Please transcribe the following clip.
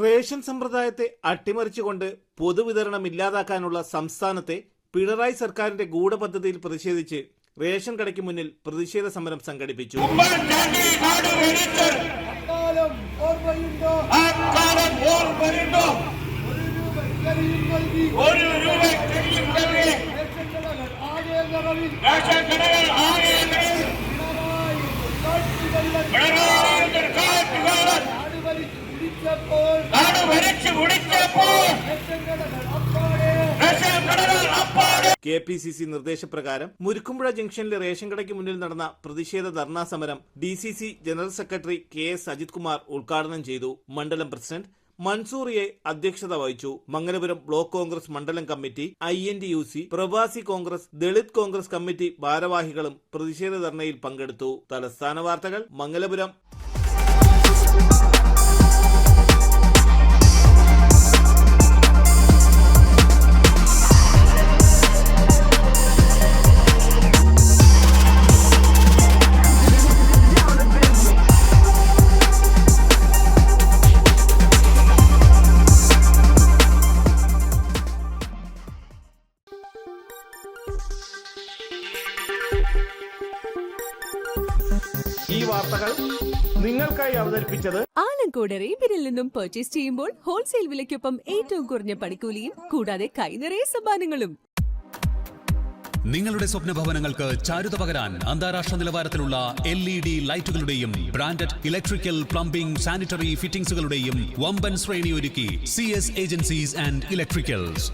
Ration സമ്പ്രദായത്തെ അട്ടിമറിച്ചുകൊണ്ട് പൊതുവിതരണം ഇല്ലാതാക്കാനുള്ള സംസ്ഥാനത്തെ പിണറായി സർക്കാരിന്റെ ഗൂഢപദ്ധതിയിൽ പ്രതിഷേധിച്ച് റേഷൻ കടയ്ക്ക് മുന്നിൽ പ്രതിഷേധ സമരം സംഘടിപ്പിച്ചു. KPCC നിർദ്ദേശപ്രകാരം മുരുക്കുംപുഴ ജംഗ്ഷനിലെ റേഷൻ കടയ്ക്ക് മുന്നിൽ നടന്ന പ്രതിഷേധ ധർണാ സമരം DCC general secretary KS Ajith Kumar ഉദ്ഘാടനം ചെയ്തു. മണ്ഡലം പ്രസിഡന്റ് മൻസൂറിയെ അധ്യക്ഷത വഹിച്ചു. മംഗലപുരം ബ്ലോക്ക് കോൺഗ്രസ് മണ്ഡലം കമ്മിറ്റി, INTUC, പ്രവാസി കോൺഗ്രസ്, ദളിത് കോൺഗ്രസ് കമ്മിറ്റി ഭാരവാഹികളും പ്രതിഷേധ ധർണയിൽ പങ്കെടുത്തു. തലസ്ഥാന വാർത്തകൾ മംഗലപുരം. ഈ വാർത്തകൾ നിങ്ങൾക്കായി അവതരിപ്പിച്ചത് ആലങ്കോട് റീബിനിൽ നിന്നും പർച്ചേസ് ചെയ്യുമ്പോൾ ഹോൾസെയിൽ വിലയ്ക്കൊപ്പം ഏറ്റവും കുറഞ്ഞ പണിക്കൂലിയും കൂടാതെ കൈനിറയെ സമ്മാനങ്ങളും. നിങ്ങളുടെ സ്വപ്ന ഭവനങ്ങൾക്ക് ചാരുത പകരാൻ അന്താരാഷ്ട്ര നിലവാരത്തിലുള്ള LED ലൈറ്റുകളുടെയും ബ്രാൻഡഡ് ഇലക്ട്രിക്കൽ, പ്ലംബിംഗ്, സാനിറ്ററി ഫിറ്റിംഗ്സുകളുടെയും വമ്പൻ ശ്രേണി ഒരുക്കി CS ഏജൻസീസ് ആൻഡ് ഇലക്ട്രിക്കൽസ്.